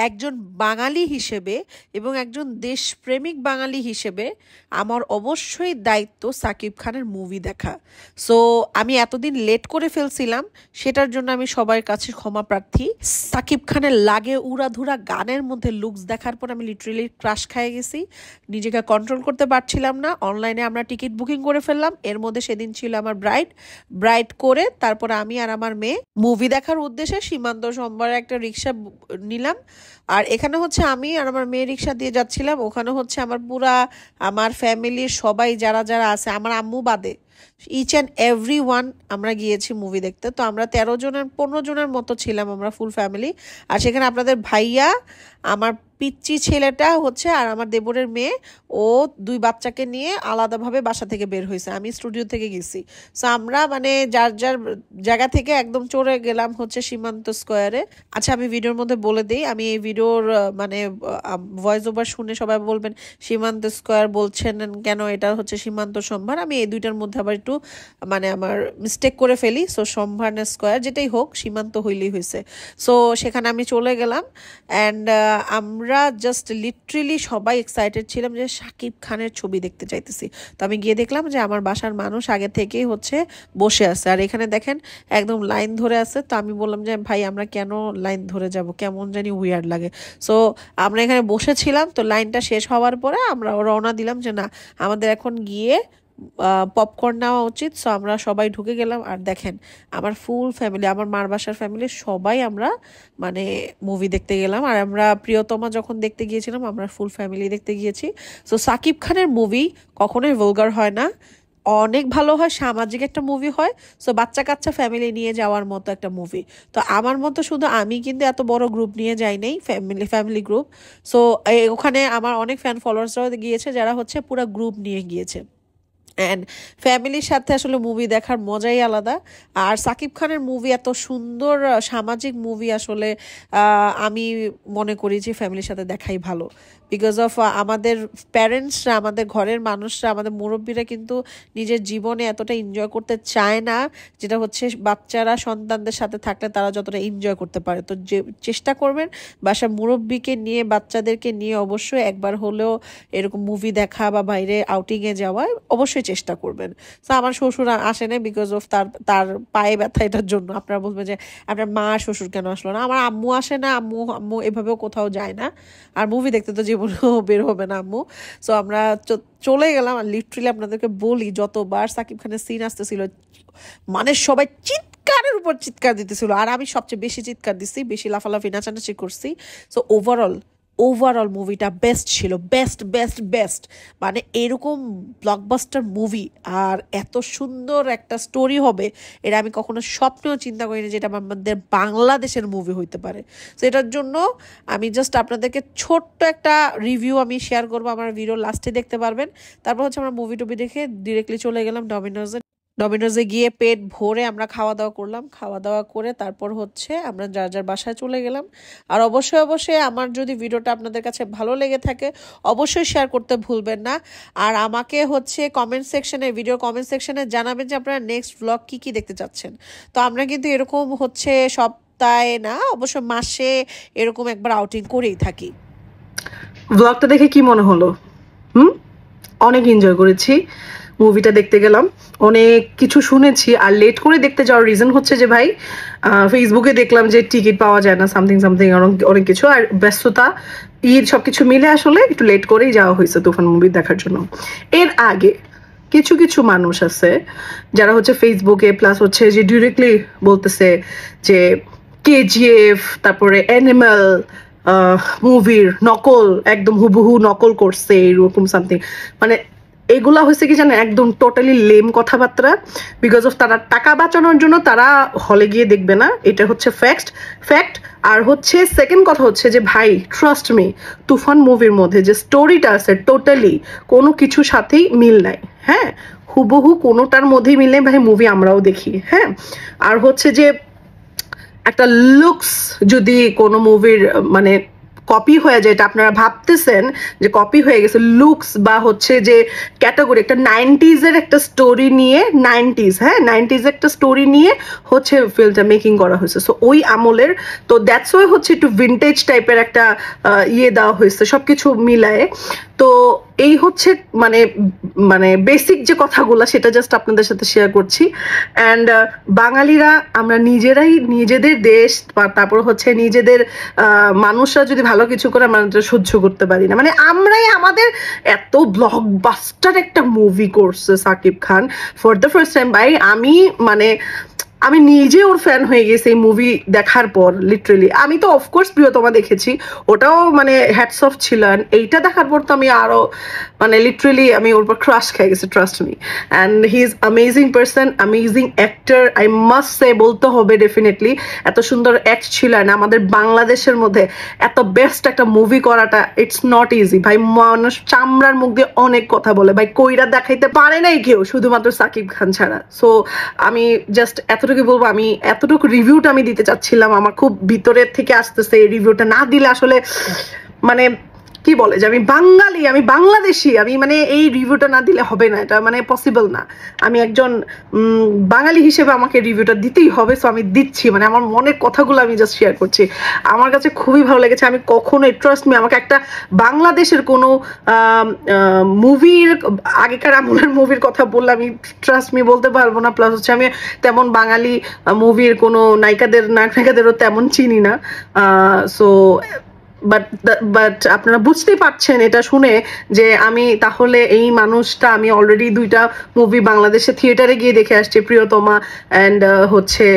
একজন বাঙালি হিসেবে এবং একজন দেশপ্রেমিক বাঙালি হিসেবে আমার অবশ্যই দায়িত্ব সাকিব খানের মুভি দেখা। সো আমি এতদিন লেট করে ফেলছিলাম, সেটার জন্য আমি সবার কাছে ক্ষমা প্রার্থী। সাকিব খানের লাগে উড়াধুরা গানের মধ্যে লুকস দেখার পর আমি লিটারেলি ক্রাশ খেয়ে গেছি, নিজেকে কন্ট্রোল করতে পারছিলাম না। অনলাইনে আমরা টিকিট বুকিং করে ফেললাম। এর মধ্যে সেদিন ছিল আমার ব্রাইড করে তারপরে আমি আর আমার মেয়ে মুভি দেখার উদ্দেশ্যে সীমান্ত সোমবারে একটা রিক্সা নিলাম। আর এখানে হচ্ছে আমি আর আমার মেয়ে রিক্সা দিয়ে যাচ্ছিলাম, ওখানে হচ্ছে আমার ফ্যামিলির সবাই যারা যারা আছে, আমার আম্মু বাদে ইচ অ্যান্ড এভরি ওয়ান আমরা গিয়েছি মুভি দেখতে। তো আমরা 15 জনের মতো ছিলাম আমরা ফুল ফ্যামিলি। আর সেখানে আপনাদের ভাইয়া, আমার পিচ্চি ছেলেটা হচ্ছে আর আমার দেবরের মেয়ে, ও 2 বাচ্চাকে নিয়ে আলাদাভাবে বাসা থেকে বের হয়েছে, আমি স্টুডিও থেকে গেছি। সো আমরা মানে যার যার জায়গা থেকে একদম চড়ে গেলাম হচ্ছে সীমান্ত স্কোয়ারে। আচ্ছা, আমি ভিডিওর মধ্যে বলে দিই, আমি এই ভিডিওর মানে ভয়েস ওভার শুনে সবাই বলবেন সীমান্ত স্কোয়ার বলছেন কেন, এটা হচ্ছে সীমান্ত সম্ভার। আমি এই দুইটার মধ্যে আবার একটু মানে আমার মিস্টেক করে ফেলি। সো সম্ভার না স্কোয়ার, যেটাই হোক, সীমান্ত হইলেই হয়েছে। সো সেখানে আমি চলে গেলাম অ্যান্ড আমরা জাস্ট লিটারেলি সবাই এক্সাইটেড ছিলাম যে শাকিব খানের ছবি দেখতে চাইতেছি। তো আমি গিয়ে দেখলাম যে আমার বাসার মানুষ আগে থেকেই হচ্ছে বসে আছে, আর এখানে দেখেন একদম লাইন ধরে আছে। তো আমি বললাম যে ভাই আমরা কেন লাইন ধরে যাব, কেমন জানি উইয়ার্ড লাগে। সো আমরা এখানে বসেছিলাম। তো লাইনটা শেষ হওয়ার পরে আমরা রওনা দিলাম যে না, আমাদের এখন গিয়ে পপকর্ন নেওয়া উচিত। সো আমরা সবাই ঢুকে গেলাম। আর দেখেন আমার ফুল ফ্যামিলি, আমার মার বাসার ফ্যামিলি সবাই আমরা মানে মুভি দেখতে গেলাম। আর আমরা প্রিয়তমা যখন দেখতে গিয়েছিলাম আমরা ফুল ফ্যামিলি দেখতে গিয়েছি। সো সাকিব খানের মুভি কখনোই ভুলগার হয় না, অনেক ভালো হয়, সামাজিক একটা মুভি হয়। সো বাচ্চা কাচ্চা ফ্যামিলি নিয়ে যাওয়ার মতো একটা মুভি। তো আমার মতো শুধু আমি কিন্তু এত বড় গ্রুপ নিয়ে যাই নাই, ফ্যামিলি গ্রুপ। সো ওখানে আমার অনেক ফ্যান ফলোয়ার্সরাও গিয়েছে যারা হচ্ছে পুরো গ্রুপ নিয়ে গিয়েছে। অ্যান্ড ফ্যামিলির সাথে আসলে মুভি দেখার মজাই আলাদা। আর সাকিব খানের মুভি এত সুন্দর সামাজিক মুভি আসলে আমি মনে করি যে ফ্যামিলির সাথে দেখাই ভালো। বিকজ অফ আমাদের প্যারেন্টসরা, আমাদের ঘরের মানুষরা, আমাদের মুরব্বীরা কিন্তু নিজের জীবনে এতটা এনজয় করতে চায় না, যেটা হচ্ছে বাচ্চারা সন্তানদের সাথে থাকলে তারা যতটা এনজয় করতে পারে। তো যে চেষ্টা করবেন বাসার মুরব্বীকে নিয়ে, বাচ্চাদেরকে নিয়ে অবশ্যই একবার হলেও এরকম মুভি দেখা বা বাইরে আউটিংয়ে যাওয়া অবশ্যই চেষ্টা করবেন। তো আমার শ্বশুর আসে না বিকজ অফ তার পায়ে ব্যথা, এটার জন্য। আপনারা বলবেন যে আপনার মা শ্বশুর কেন আসলো না। আমার আম্মু আসে না, আম্মু এভাবেও কোথাও যায় না, আর মুভি দেখতে তো জীবনেও বের হবে না আম্মু। সো আমরা চলে গেলাম। আর লিটারেলি আপনাদেরকে বলি, যতবার সাকিব খানের সিন আসতেছিল মানে সবাই চিৎকারের উপর চিৎকার দিতেছিল, আর আমি সবচেয়ে বেশি চিৎকার দিচ্ছি, বেশি লাফালাফি নাচানাচি করছি। সো ওভারঅল মুভিটা বেস্ট ছিল, বেস্ট। মানে এরকম ব্লকবাস্টার মুভি আর এত সুন্দর একটা স্টোরি হবে এটা আমি কখনো স্বপ্নেও চিন্তা করিনি, যেটা আমাদের বাংলাদেশের মুভি হইতে পারে। তো এটার জন্য আমি জাস্ট আপনাদেরকে ছোট্ট একটা রিভিউ আমি শেয়ার করবো, আমার ভিডিও লাস্টে দেখতে পারবেন। তারপর হচ্ছে আমরা মুভি টুভি দেখে ডিরেক্টলি চলে গেলাম ডমিনোজে গিয়ে পেট ভরে আমরা খাওয়া দাওয়া করলাম। খাওয়া দাওয়া করে তারপর হচ্ছে আমরা যার যার বাসায় চলে গেলাম। আর অবশ্যই আমার যদি ভিডিওটা আপনাদের কাছে ভালো লেগে থাকে অবশ্যই শেয়ার করতে ভুলবেন না। আর আমাকে হচ্ছে ভিডিওর কমেন্ট সেকশনে জানাবেন যে আপনারা নেক্সট ব্লগ কি দেখতে চাচ্ছেন। তো আমরা কিন্তু এরকম হচ্ছে সপ্তাহে না, অবশ্য মাসে এরকম একবার আউটিং করেই থাকি। ব্লগটা দেখে কি মনে হলো? অনেক এনজয় করেছি, মুভিটা দেখতে গেলাম, অনেক কিছু শুনেছি। আর লেট করে দেখতে যাওয়ার রিজন হচ্ছে যে ভাই ফেসবুকে দেখলাম যে টিকিট পাওয়া যায় না, সামথিং অনেক কিছু, আর ব্যস্ততা, ঈদ, সবকিছু মিলে আসলে একটু লেট করেই যাওয়া হয়েছে তুফান মুভি দেখার জন্য। এর আগে কিছু মানুষ আছে যারা হচ্ছে ফেসবুকে প্লাস হচ্ছে যে ডিরেক্টলি বলতেছে যে কেজিএফ তারপরে অ্যানিমাল মুভির নকল, একদম হুবহু নকল করছে এরকম সামথিং। মানে এগুলা হয়েছে কি জানেন, একদম টোটালি লেম কথাবার্তা। বিকজ অফ তারা টাকা বাঁচানোর জন্য তারা হলে গিয়ে দেখবে না, এটা হচ্ছে ফ্যাক্ট। আর হচ্ছে সেকেন্ড কথা হচ্ছে যে ভাই ট্রাস্ট মি, তুফান মুভির মধ্যে যে স্টোরিটা আছে টোটালি কোনো কিছুর সাথেই মিল নাই। হ্যাঁ, হুবহু কোনোটার মধ্যেই মিল নেই ভাই, মুভি আমরাও দেখি। হ্যাঁ, আর হচ্ছে যে একটা লুকস যদি কোনো মুভির মানে কপি হয়ে যায়, এটা আপনারা ভাবতেছেন যে কপি হয়ে গেছে, লুকস বা হচ্ছে যে ক্যাটাগরি, একটা 90s এর একটা স্টোরি নিয়ে, 90s, হ্যাঁ 90s একটা স্টোরি নিয়ে হচ্ছে ফিল্মটা মেকিং করা হয়েছে। সো ওই আমলের, তো দ্যাটস ওয়াই হচ্ছে একটু ভিন্টেজ টাইপের একটা ইয়ে দেওয়া হয়েছে সবকিছু মিলায়ে। তো এই হচ্ছে মানে মানে বেসিক যে কথাগুলো সেটা জাস্ট আপনাদের সাথে শেয়ার করছি। অ্যান্ড বাঙালিরা আমরা নিজেরাই নিজেদের দেশ বা তারপর হচ্ছে নিজেদের মানুষরা যদি ভালো কিছু করে আমরা সহ্য করতে পারি না। মানে আমরাই আমাদের এত ব্লকবাস্টার একটা মুভি করছে Shakib Khan for the first time. ভাই আমি নিজে ওর ফ্যান হয়ে গেছি এই মুভি দেখার পর, লিটারেলি। আমি তো অফকোর্স প্রিয়তমা দেখেছি, ওটাও মানে হ্যাটস অফ ছিল। এইটা দেখার পর তো আমি আরো মানে লিটারেলি আমি ওর পর ক্রাশ খেয়ে গেছি, trust me. And he is amazing person, amazing actor, I must say, বলতে হবে ডেফিনেটলি। এত সুন্দর অ্যাক্ট ছিল, আমাদের বাংলাদেশের মধ্যে এত বেস্ট একটা মুভি করাটা ইটস নট ইজি ভাই। মানুষ চামড়ার মুখ দিয়ে অনেক কথা বলে ভাই, কইরা দেখাইতে পারে নাই কেউ শুধুমাত্র সাকিব খান ছাড়া। সো আমি জাস্ট এতটুকু বলবো, আমি এতটুকু রিভিউটা আমি দিতে চাচ্ছিলাম, আমার খুব ভিতরের থেকে আসতেছে। এই রিভিউটা না দিলে আসলে মানে কি বলে যে আমি বাঙালি, আমি বাংলাদেশি, আমি মানে এই রিভিউটা না দিলে হবে না, এটা মানে পসিবল না। আমি একজন বাঙালি হিসেবে আমাকে রিভিউটা দিতেই হবে। সো আমি দিচ্ছি, মানে আমার মনের কথাগুলো আমি জাস্ট শেয়ার করছি। আমার কাছে খুবই ভালো লেগেছে। আমি কখনোই, ট্রাস্ট মি, আমাকে একটা বাংলাদেশের কোনো মুভির, আগেকার আমলের মুভির কথা বললে আমি ট্রাস্ট মি বলতে পারবো না। প্লাস হচ্ছে আমি তেমন বাঙালি মুভির কোনো নায়িকাদেরও তেমন চিনি না। সো বাট আপনারা বুঝতেই পারছেন এটা শুনে যে আমি তাহলে এই মানুষটা, আমি অলরেডি 2টা মুভি বাংলাদেশে থিয়েটারে গিয়ে দেখে আসছি, প্রিয়তমা অ্যান্ড হচ্ছে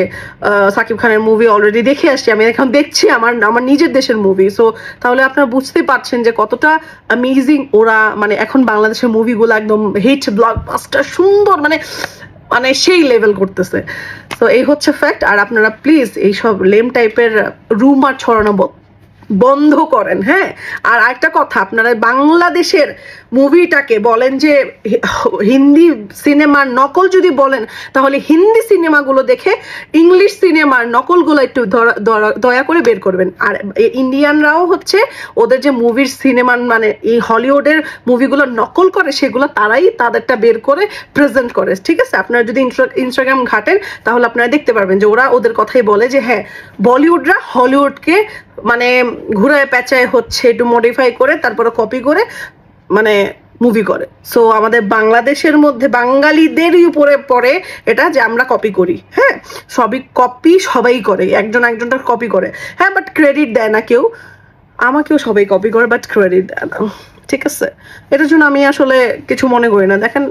সাকিব খানের মুভি অলরেডি দেখে আসছি। আমি এখন দেখছি আমার নিজের দেশের মুভি। সো তাহলে আপনারা বুঝতে পারছেন যে কতটা অ্যামেজিং ওরা, মানে এখন বাংলাদেশের মুভিগুলো একদম হিট, ব্লকবাস্টার, সুন্দর, মানে সেই লেভেল করতেছে। তো এই হচ্ছে ফ্যাক্ট। আর আপনারা প্লিজ এইসব লেম টাইপের রুমার ছড়ানো বন্ধ করেন, হ্যাঁ। আর একটা কথা, আপনারা বাংলাদেশের মুভিটাকে বলেন যে হিন্দি সিনেমার নকল যদি বলেন, তাহলে হিন্দি সিনেমাগুলো দেখে ইংলিশ সিনেমার নকলগুলো একটু দয়া করে বের করবেন। আর ইন্ডিয়ানরাও হচ্ছে ওদের যে মুভির সিনেমা, মানে এই হলিউডের মুভিগুলো নকল করে, সেগুলো তারাই তাদেরটা বের করে প্রেজেন্ট করে, ঠিক আছে। আপনারা যদি ইনস্টাগ্রাম ঘাটেন তাহলে আপনারা দেখতে পারবেন যে ওরা ওদের কথাই বলে যে হ্যাঁ, বলিউডরা হলিউডকে মানে ঘুরায় পেঁচায় হচ্ছে একটু মডিফাই করে তারপরে কপি করে মানে মুভি করে। সো আমাদের বাংলাদেশের মধ্যে বাঙালিদেরই উপরে পড়ে এটা যে আমরা কপি করি, হ্যাঁ। সবাই করে, একজনটা কপি করে, হ্যাঁ, বাট ক্রেডিট দেয় না কেউ। আমাকেও সবাই কপি করে, বাট ক্রেডিট দেয় না, ঠিক আছে। এটার জন্য আমি আসলে কিছু মনে করি না। দেখেন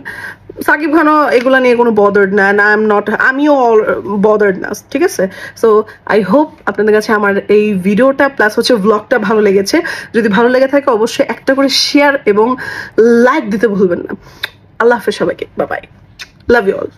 সাকিব খানও এগুলা নিয়ে কোনো বদার্ড না, আমিও বদার্ড না, ঠিক আছে। সো আই হোপ আপনাদের কাছে আমার এই ভিডিওটা প্লাস হচ্ছে ব্লগটা ভালো লেগেছে। যদি ভালো লেগে থাকে অবশ্যই একটা করে শেয়ার এবং লাইক দিতে ভুলবেন না। আল্লাহ হাফেজ সবাইকে, bye bye, love you all.